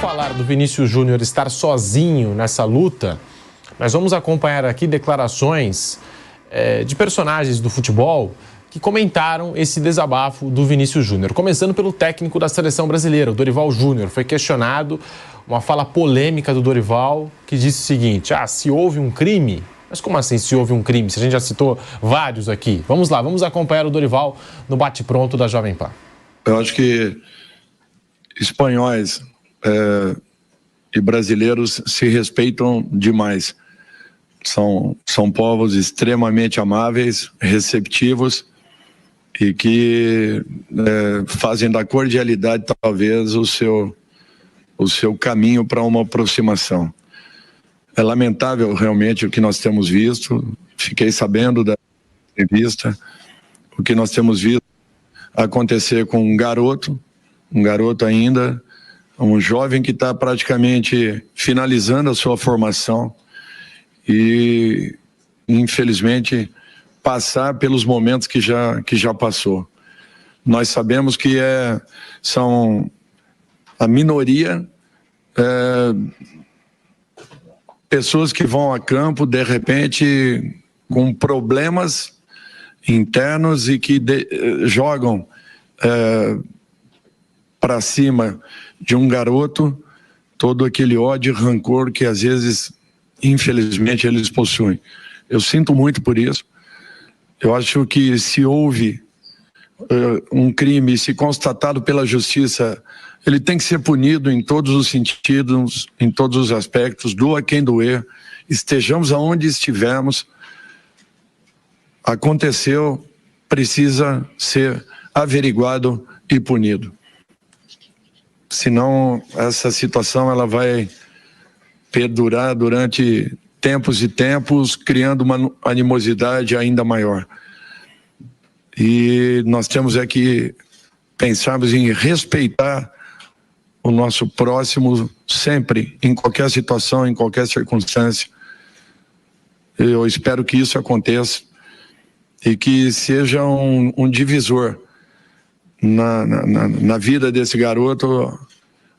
falar do Vinícius Júnior estar sozinho nessa luta, nós vamos acompanhar aqui declarações de personagens do futebol que comentaram esse desabafo do Vinícius Júnior. Começando pelo técnico da seleção brasileira, o Dorival Júnior. Foi questionado, uma fala polêmica do Dorival, que disse o seguinte: se houve um crime... Mas como assim se houve um crime? Se a gente já citou vários aqui. Vamos lá, vamos acompanhar o Dorival no bate-pronto da Jovem Pan. Eu acho que espanhóis e brasileiros se respeitam demais. São povos extremamente amáveis, receptivos e que fazem da cordialidade talvez o seu caminho para uma aproximação. É lamentável realmente o que nós temos visto. Fiquei sabendo da entrevista, o que nós temos visto acontecer com um garoto ainda, um jovem que está praticamente finalizando a sua formação e, infelizmente, passar pelos momentos que já passou. Nós sabemos que são a minoria, pessoas que vão a campo, de repente, com problemas internos e que jogam para cima de um garoto todo aquele ódio e rancor que, às vezes, infelizmente, eles possuem. Eu sinto muito por isso. Eu acho que se houve um crime, se constatado pela justiça, ele tem que ser punido em todos os sentidos, em todos os aspectos, doa quem doer, estejamos aonde estivermos, aconteceu, precisa ser averiguado e punido. Senão, essa situação ela vai perdurar durante tempos e tempos, criando uma animosidade ainda maior. E nós temos que pensarmos em respeitar o nosso próximo sempre, em qualquer situação, em qualquer circunstância. Eu espero que isso aconteça e que seja um divisor na vida desse garoto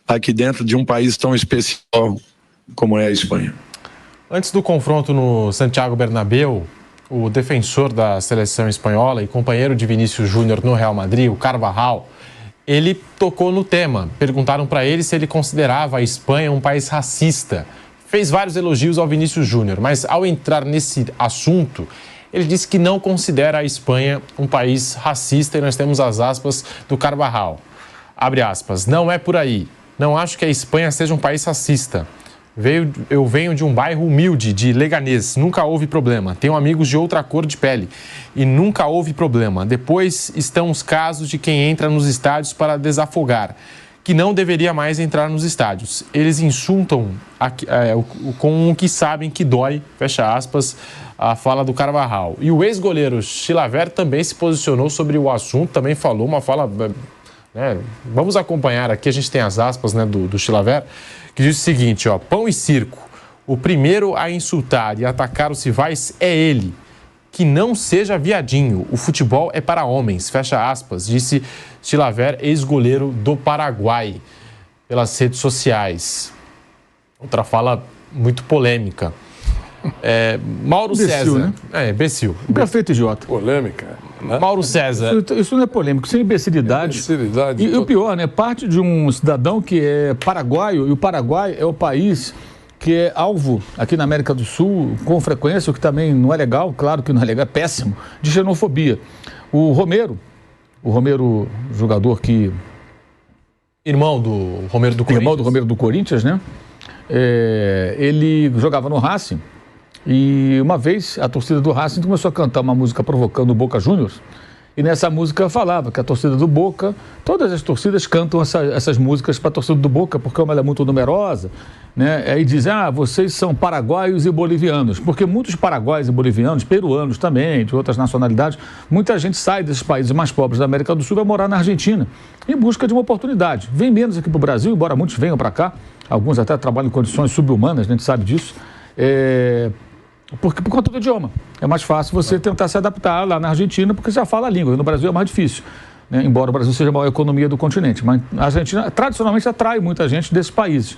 aqui dentro de um país tão especial como é a Espanha. Antes do confronto no Santiago Bernabéu, o defensor da seleção espanhola e companheiro de Vinícius Júnior no Real Madrid, o Carvajal, ele tocou no tema. Perguntaram para ele se ele considerava a Espanha um país racista. Fez vários elogios ao Vinícius Júnior, mas ao entrar nesse assunto, ele disse que não considera a Espanha um país racista, e nós temos as aspas do Carvajal. Abre aspas: não é por aí. Não acho que a Espanha seja um país racista. Eu venho de um bairro humilde, de Leganés, nunca houve problema. Tenho amigos de outra cor de pele e nunca houve problema. Depois estão os casos de quem entra nos estádios para desafogar, que não deveria mais entrar nos estádios. Eles insultam com o que sabem que dói, fecha aspas, a fala do Carvajal. E o ex-goleiro Chilavert também se posicionou sobre o assunto, também falou uma fala... Vamos acompanhar aqui, a gente tem as aspas do Chilavert, que diz o seguinte: pão e circo, o primeiro a insultar e atacar os rivais é ele, que não seja viadinho, o futebol é para homens, fecha aspas, disse Chilavert, ex-goleiro do Paraguai, pelas redes sociais. Outra fala muito polêmica. Mauro imbecil, César. Né? Imbecil. Um perfeito idiota. Polêmica. Né? Mauro César. Isso não é polêmico, isso é imbecilidade. E o pior, parte de um cidadão que é paraguaio, e o Paraguai é o país que é alvo aqui na América do Sul, com frequência, o que também não é legal, claro que não é legal, é péssimo, de xenofobia. O Romero, jogador que... Irmão do Romero do Corinthians. Irmão do Romero do Corinthians, né? Ele jogava no Racing. E uma vez a torcida do Racing começou a cantar uma música provocando o Boca Juniors. E nessa música falava que a torcida do Boca, todas as torcidas cantam essas músicas para a torcida do Boca, porque ela é muito numerosa, né? Aí diz, vocês são paraguaios e bolivianos, porque muitos paraguaios e bolivianos, peruanos também, de outras nacionalidades, muita gente sai desses países mais pobres da América do Sul e vai morar na Argentina, em busca de uma oportunidade. Vem menos aqui para o Brasil, embora muitos venham para cá, alguns até trabalham em condições subhumanas, a gente sabe disso, por conta do idioma. É mais fácil você tentar se adaptar lá na Argentina, porque já fala a língua. No Brasil é mais difícil. né? Embora o Brasil seja a maior economia do continente. Mas a Argentina, tradicionalmente, atrai muita gente desses países.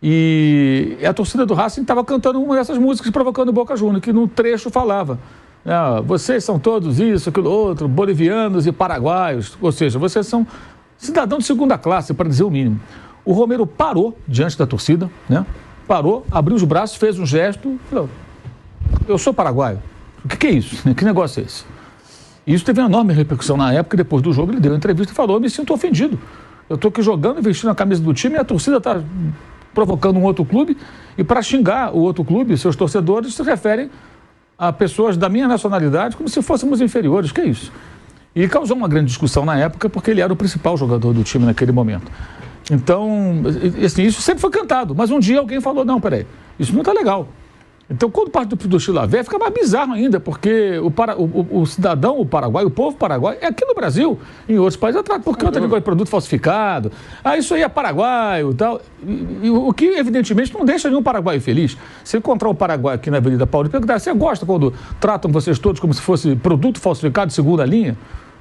E a torcida do Racing estava cantando uma dessas músicas, provocando o Boca Juniors, que no trecho falava: vocês são todos isso, aquilo outro, bolivianos e paraguaios. Ou seja, vocês são cidadãos de segunda classe, para dizer o mínimo. O Romero parou diante da torcida, né? Parou, abriu os braços, fez um gesto, falou: eu sou paraguaio. O que é isso? Que negócio é esse? Isso teve uma enorme repercussão na época, e depois do jogo ele deu uma entrevista e falou: eu me sinto ofendido. Eu estou aqui jogando, vestindo a camisa do time, e a torcida está provocando um outro clube, e para xingar o outro clube, seus torcedores se referem a pessoas da minha nacionalidade como se fôssemos inferiores. Que é isso? E causou uma grande discussão na época, porque ele era o principal jogador do time naquele momento. Então, assim, isso sempre foi cantado, mas um dia alguém falou: não, peraí, isso não está legal. Então, quando parte do Chilaver, fica mais bizarro ainda, porque o cidadão, o paraguaio, o povo paraguaio, é aqui no Brasil, em outros países, atrás, por conta de produto falsificado. Isso aí é paraguaio e tal. E o que, evidentemente, não deixa nenhum paraguaio feliz. Se encontrar um paraguaio aqui na Avenida Paulista, perguntar: você gosta quando tratam vocês todos como se fosse produto falsificado de segunda linha?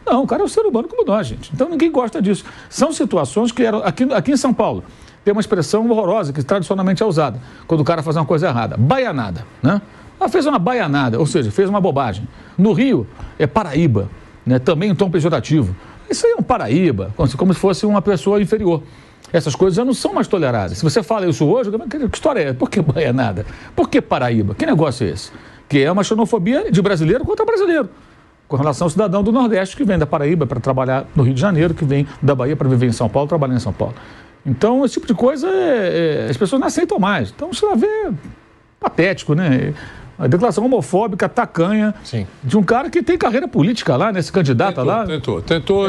Não, o cara é um ser humano como nós, gente. Então, ninguém gosta disso. São situações que eram aqui em São Paulo. Tem uma expressão horrorosa que tradicionalmente é usada quando o cara faz uma coisa errada: baianada, né? Ela fez uma baianada, ou seja, fez uma bobagem. No Rio, é paraíba, né? Também em tom pejorativo. Isso aí é um paraíba, como se fosse uma pessoa inferior. Essas coisas já não são mais toleradas. Se você fala isso hoje, que história é? Por que baianada? Por que paraíba? Que negócio é esse? Que é uma xenofobia de brasileiro contra brasileiro, com relação ao cidadão do Nordeste que vem da Paraíba para trabalhar no Rio de Janeiro, que vem da Bahia para viver em São Paulo, trabalhar em São Paulo. Então, esse tipo de coisa as pessoas não aceitam mais. Então, você vai ver patético, né? A declaração homofóbica, tacanha, sim, de um cara que tem carreira política lá, né? Esse candidato lá. Tentou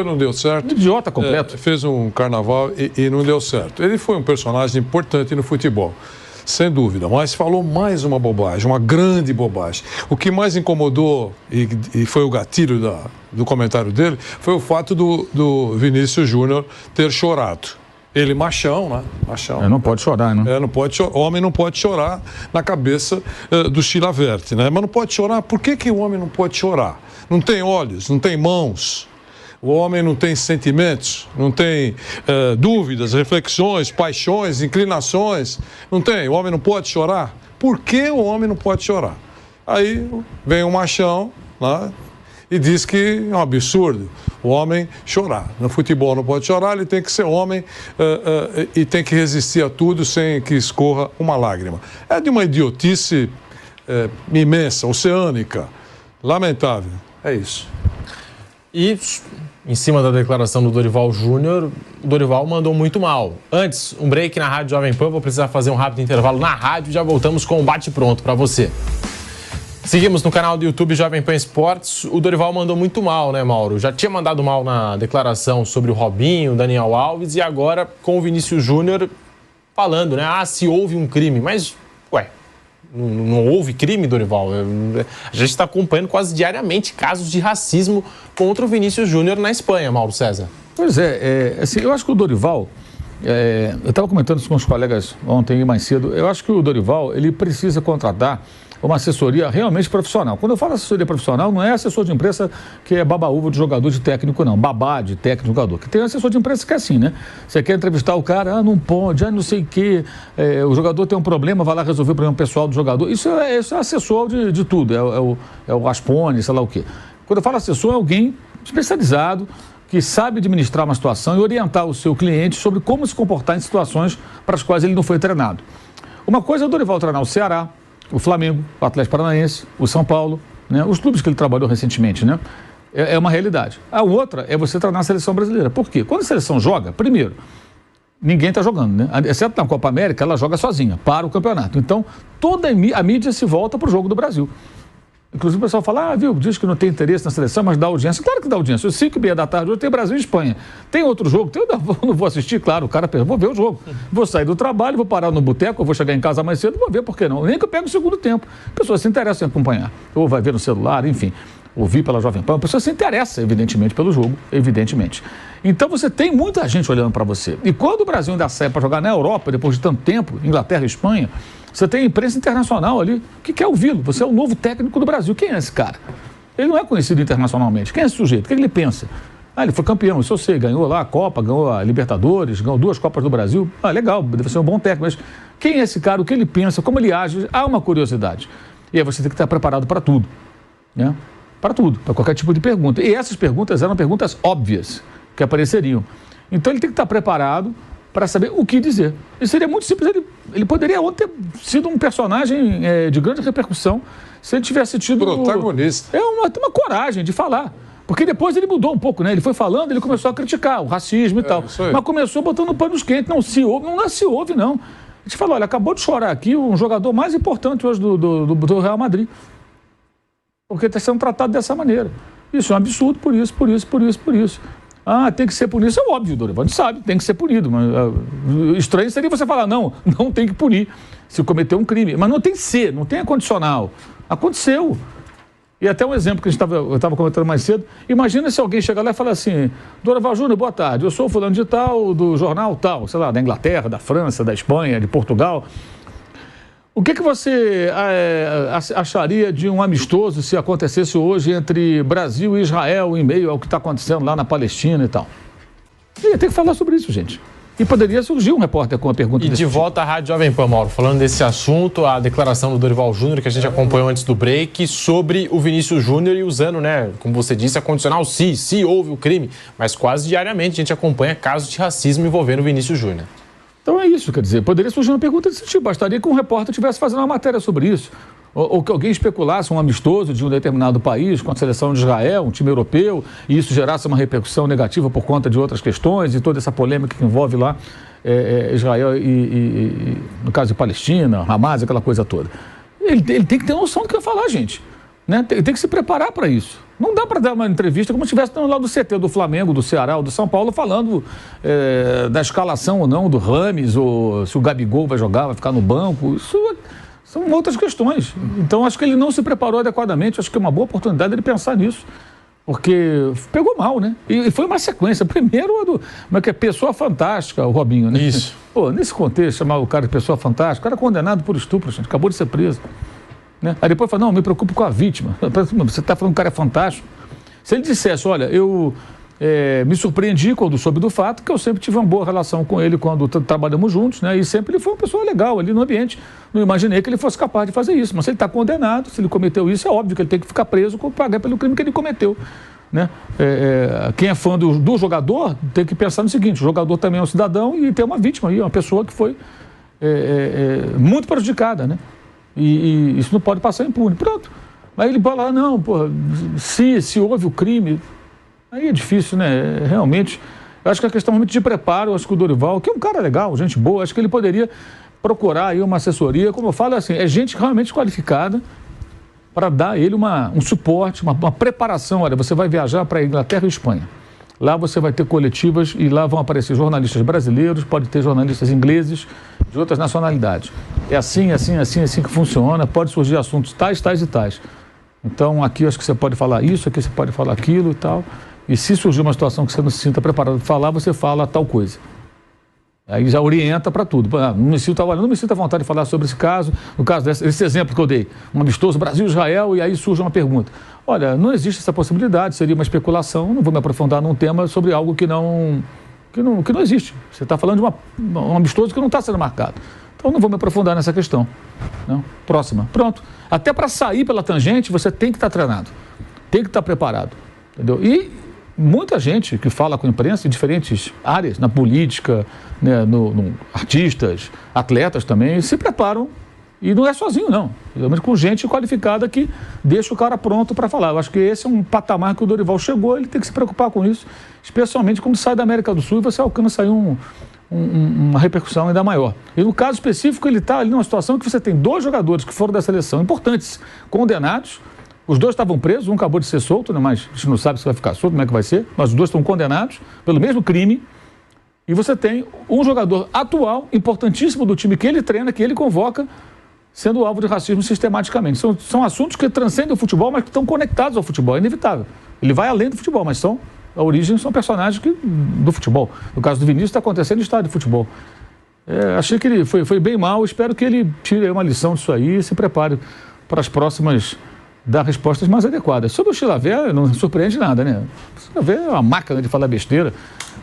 e não deu certo. Idiota completo. Fez um carnaval e não deu certo. Ele foi um personagem importante no futebol, sem dúvida, mas falou mais uma bobagem, uma grande bobagem. O que mais incomodou e foi o gatilho do comentário dele foi o fato do Vinícius Júnior ter chorado. Ele machão, né? Machão. Não pode chorar, né? Não pode chorar. O homem não pode chorar na cabeça do Chilavert, né? Mas não pode chorar. Por que o homem não pode chorar? Não tem olhos, não tem mãos. O homem não tem sentimentos, não tem dúvidas, reflexões, paixões, inclinações. Não tem. O homem não pode chorar. Por que o homem não pode chorar? Aí vem um machão lá e diz que é um absurdo o homem chorar. No futebol não pode chorar, ele tem que ser homem e tem que resistir a tudo sem que escorra uma lágrima. É de uma idiotice imensa, oceânica. Lamentável. É isso. E, em cima da declaração do Dorival Júnior, o Dorival mandou muito mal. Antes, um break na Rádio Jovem Pan, vou precisar fazer um rápido intervalo na rádio, já voltamos com o bate-pronto para você. Seguimos no canal do YouTube Jovem Pan Esportes. O Dorival mandou muito mal, né, Mauro? Já tinha mandado mal na declaração sobre o Robinho, o Daniel Alves, e agora com o Vinícius Júnior falando, né? Se houve um crime. Mas, não houve crime, Dorival? A gente está acompanhando quase diariamente casos de racismo contra o Vinícius Júnior na Espanha, Mauro César. Pois assim, eu acho que o Dorival, eu estava comentando isso com os colegas ontem e mais cedo, eu acho que o Dorival, ele precisa contratar uma assessoria realmente profissional. Quando eu falo assessoria profissional, não é assessor de imprensa que é baba-uva de jogador de técnico, não. Babá de técnico de jogador. Que tem assessor de imprensa que é assim, né? Você quer entrevistar o cara, não pode, não sei o quê. O jogador tem um problema, vai lá resolver o problema pessoal do jogador. Isso é assessor de tudo. É o Raspone, sei lá o quê. Quando eu falo assessor, é alguém especializado que sabe administrar uma situação e orientar o seu cliente sobre como se comportar em situações para as quais ele não foi treinado. Uma coisa é o Dorival treinar o Ceará, o Flamengo, o Atlético Paranaense, o São Paulo, né? Os clubes que ele trabalhou recentemente, né? É uma realidade. A outra é você treinar a seleção brasileira. Por quê? Quando a seleção joga, primeiro, ninguém está jogando, né? Exceto na Copa América, ela joga sozinha, para o campeonato. Então, toda a mídia se volta para o jogo do Brasil. Inclusive o pessoal fala, diz que não tem interesse na seleção, mas dá audiência. Claro que dá audiência. Às 5h30 da tarde, hoje tem Brasil e Espanha. Tem outro jogo? Eu não vou assistir, claro, o cara pensa, vou ver o jogo. Vou sair do trabalho, vou parar no boteco, vou chegar em casa mais cedo, vou ver, por que não? Nem que eu pego o segundo tempo. A pessoa se interessa em acompanhar. Ou vai ver no celular, enfim. Ouvir pela Jovem Pan. A pessoa se interessa, evidentemente, pelo jogo, evidentemente. Então você tem muita gente olhando para você. E quando o Brasil ainda sai para jogar na Europa, depois de tanto tempo, Inglaterra e Espanha, você tem a imprensa internacional ali que quer ouvi-lo. Você é o novo técnico do Brasil. Quem é esse cara? Ele não é conhecido internacionalmente. Quem é esse sujeito? O que ele pensa? Ele foi campeão, isso eu sei, ganhou lá a Copa, ganhou a Libertadores, ganhou 2 Copas do Brasil. Legal, deve ser um bom técnico, mas quem é esse cara, o que ele pensa, como ele age? Há uma curiosidade. E aí você tem que estar preparado para tudo, né? Para tudo, para qualquer tipo de pergunta. E essas perguntas eram perguntas óbvias que apareceriam. Então ele tem que estar preparado para saber o que dizer. E seria muito simples, ele poderia ontem ter sido um personagem de grande repercussão se ele tivesse tido... Protagonista. Uma coragem de falar. Porque depois ele mudou um pouco, né? Ele foi falando, ele começou a criticar o racismo e tal. Mas começou botando panos quentes. Não se ouve, não. A gente falou, olha, acabou de chorar aqui um jogador mais importante hoje do Real Madrid. Porque está sendo tratado dessa maneira. Isso é um absurdo por isso. Tem que ser punido. Isso é óbvio, Dorival. A gente sabe, tem que ser punido. Mas, estranho seria você falar, não tem que punir se cometeu um crime. Mas não tem que ser, não tem a condicional. Aconteceu. E até um exemplo que eu estava comentando mais cedo. Imagina se alguém chegar lá e falar assim, Dorival Júnior, boa tarde, eu sou fulano de tal, do jornal tal, sei lá, da Inglaterra, da França, da Espanha, de Portugal. O que você acharia de um amistoso se acontecesse hoje entre Brasil e Israel em meio ao que está acontecendo lá na Palestina e tal? Ia ter que falar sobre isso, gente. E poderia surgir um repórter com a pergunta desse tipo. Volta à Rádio Jovem Pan, Mauro, falando desse assunto, a declaração do Dorival Júnior, que a gente acompanhou antes do break, sobre o Vinícius Júnior e usando, né, como você disse, a condicional se houve o crime, mas quase diariamente a gente acompanha casos de racismo envolvendo o Vinícius Júnior. Então é isso, quer dizer, poderia surgir uma pergunta desse tipo, bastaria que um repórter estivesse fazendo uma matéria sobre isso, ou que alguém especulasse um amistoso de um determinado país com a seleção de Israel, um time europeu, e isso gerasse uma repercussão negativa por conta de outras questões e toda essa polêmica que envolve lá Israel e no caso de Palestina, Hamas, aquela coisa toda. Ele tem que ter noção do que vai falar, gente. Né? Tem que se preparar para isso. Não dá para dar uma entrevista como se estivesse lá do CT do Flamengo, do Ceará ou do São Paulo falando da escalação ou não do Rames, ou se o Gabigol vai jogar, vai ficar no banco. Isso são outras questões. Então, acho que ele não se preparou adequadamente. Acho que é uma boa oportunidade ele pensar nisso. Porque pegou mal, né? E foi uma sequência. Primeiro, pessoa fantástica, o Robinho, né? Isso. Pô, nesse contexto, chamar o cara de pessoa fantástica, o cara é condenado por estupro, gente, acabou de ser preso. Né? Aí depois fala, não, me preocupo com a vítima. Você está falando que o cara é fantástico. Se ele dissesse, olha, eu me surpreendi quando soube do fato que eu sempre tive uma boa relação com ele quando trabalhamos juntos, né? E sempre ele foi uma pessoa legal ali no ambiente. Não imaginei que ele fosse capaz de fazer isso. Mas se ele está condenado, se ele cometeu isso, é óbvio que ele tem que ficar preso para pagar pelo crime que ele cometeu. Né? Quem é fã do jogador tem que pensar no seguinte, o jogador também é um cidadão e tem uma vítima aí, uma pessoa que foi muito prejudicada, né? E isso não pode passar impune. Pronto. Aí ele fala, não, pô, se houve o crime, aí é difícil, né? Realmente, eu acho que é questão muito de preparo. Eu acho que o Dorival, que é um cara legal, gente boa, acho que ele poderia procurar aí uma assessoria, como eu falo, assim, é gente realmente qualificada para dar a ele um suporte, uma preparação. Olha, você vai viajar para a Inglaterra e Espanha. Lá você vai ter coletivas e lá vão aparecer jornalistas brasileiros, pode ter jornalistas ingleses de outras nacionalidades. É assim que funciona, pode surgir assuntos tais e tais. Então, aqui eu acho que você pode falar isso, aqui você pode falar aquilo e tal. E se surgir uma situação que você não se sinta preparado para falar, você fala tal coisa. Aí já orienta para tudo. Não me sinto à vontade de falar sobre esse caso. No caso desse exemplo que eu dei, um amistoso Brasil-Israel, e aí surge uma pergunta. Olha, não existe essa possibilidade, seria uma especulação, não vou me aprofundar num tema sobre algo que não existe. Você está falando de um amistoso que não está sendo marcado. Então não vou me aprofundar nessa questão. Não? Próxima. Pronto. Até para sair pela tangente, você tem que estar treinado. Tem que estar preparado. Entendeu? E muita gente que fala com a imprensa em diferentes áreas, na política, né, artistas, atletas também, se preparam. E não é sozinho, não. Realmente com gente qualificada que deixa o cara pronto para falar. Eu acho que esse é um patamar que o Dorival chegou, ele tem que se preocupar com isso, especialmente quando sai da América do Sul e você alcança aí uma repercussão ainda maior. E no caso específico, ele está ali numa situação que você tem 2 jogadores que foram da seleção importantes, condenados. Os 2 estavam presos, um acabou de ser solto, né, mas a gente não sabe se vai ficar solto, como é que vai ser, mas os 2 estão condenados pelo mesmo crime. E você tem um jogador atual, importantíssimo do time que ele treina, que ele convoca, sendo alvo de racismo sistematicamente. São assuntos que transcendem o futebol, mas que estão conectados ao futebol, é inevitável. Ele vai além do futebol, mas a origem são personagens do futebol. No caso do Vinícius, está acontecendo no estádio de futebol. Achei que ele foi bem mal, espero que ele tire uma lição disso aí e se prepare para as próximas dar respostas mais adequadas. Sobre o Chilavert, não surpreende nada, né? O Chilavert é uma máquina de falar besteira,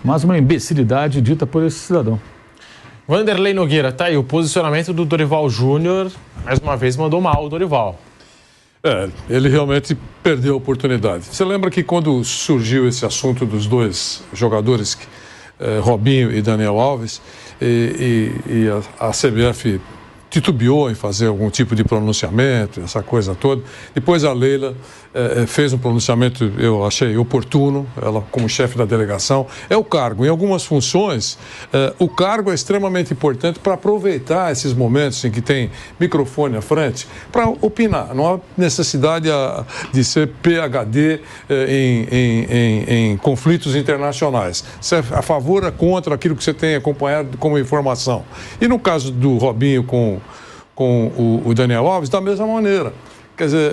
mas uma imbecilidade dita por esse cidadão. Vanderlei Nogueira, tá aí, o posicionamento do Dorival Júnior, mais uma vez mandou mal o Dorival. Ele realmente perdeu a oportunidade. Você lembra que quando surgiu esse assunto dos dois jogadores, Robinho e Daniel Alves, e a CBF titubeou em fazer algum tipo de pronunciamento, essa coisa toda. Depois a Leila fez um pronunciamento, eu achei oportuno, ela como chefe da delegação. É o cargo. Em algumas funções, o cargo é extremamente importante para aproveitar esses momentos em que tem microfone à frente para opinar. Não há necessidade de ser PhD em conflitos internacionais. Você é a favor ou contra aquilo que você tem acompanhado como informação. E no caso do Robinho com o Daniel Alves, da mesma maneira. Quer dizer,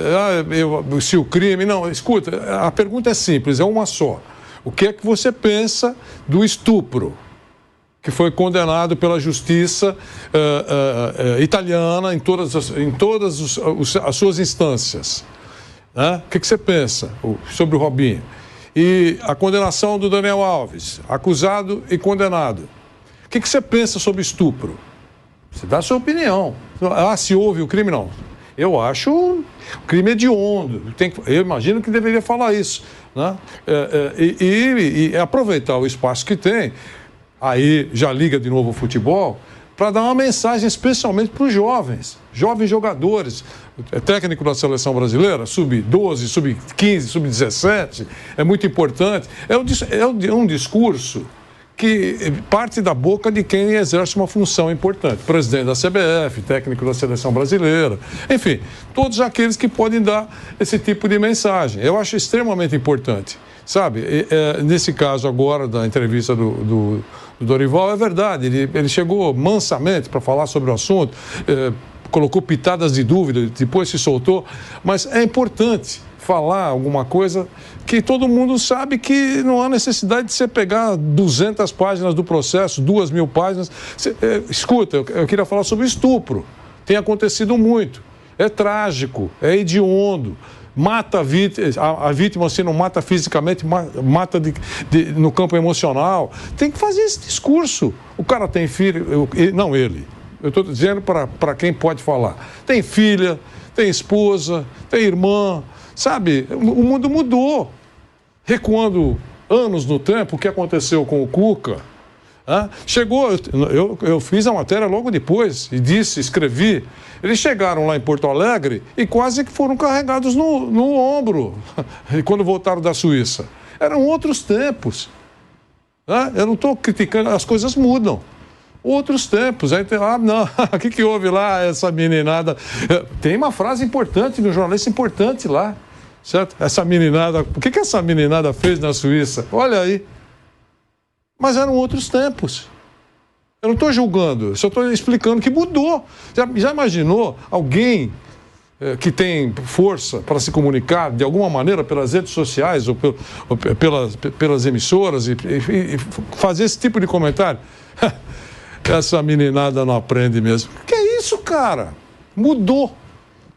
se o crime... Não, escuta, a pergunta é simples, é uma só. O que é que você pensa do estupro que foi condenado pela justiça italiana em todas as suas instâncias? Né? O que você pensa sobre o Robinho? E a condenação do Daniel Alves, acusado e condenado. O que você pensa sobre estupro? Você dá a sua opinião. Se houve o crime, não. Eu acho o crime hediondo. Eu imagino que deveria falar isso. Né? E aproveitar o espaço que tem, aí já liga de novo o futebol, para dar uma mensagem especialmente para os jovens jogadores, técnico da seleção brasileira, sub-12, sub-15, sub-17, é muito importante. É um discurso que parte da boca de quem exerce uma função importante. Presidente da CBF, técnico da seleção brasileira, enfim, todos aqueles que podem dar esse tipo de mensagem. Eu acho extremamente importante, sabe? Nesse caso agora da entrevista do Dorival, é verdade, ele chegou mansamente para falar sobre o assunto, colocou pitadas de dúvida, depois se soltou, mas é importante falar alguma coisa que todo mundo sabe que não há necessidade de você pegar 200 páginas do processo, 2.000 páginas. Escuta, eu queria falar sobre estupro. Tem acontecido muito. É trágico, é hediondo. Mata a vítima, se não mata fisicamente, mata no campo emocional. Tem que fazer esse discurso. O cara tem filho, não ele. Eu estou dizendo para quem pode falar. Tem filha, tem esposa, tem irmã. Sabe, o mundo mudou. Recuando anos no tempo, o que aconteceu com o Cuca? Chegou, eu fiz a matéria logo depois e escrevi. Eles chegaram lá em Porto Alegre e quase que foram carregados no ombro quando voltaram da Suíça. Eram outros tempos. Eu não estou criticando, as coisas mudam. Outros tempos. Aí tem, não, o que houve lá, essa meninada? Tem uma frase importante no jornalista importante lá, certo? Essa meninada, o que essa meninada fez na Suíça? Olha aí. Mas eram outros tempos. Eu não estou julgando, eu só estou explicando que mudou. Já imaginou alguém que tem força para se comunicar de alguma maneira pelas redes sociais ou pelas emissoras e fazer esse tipo de comentário? Essa meninada não aprende mesmo. Que é isso, cara? Mudou.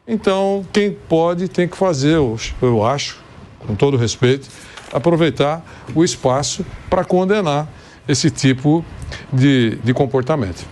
Então, quem pode tem que fazer, eu acho, com todo respeito, aproveitar o espaço para condenar esse tipo de comportamento.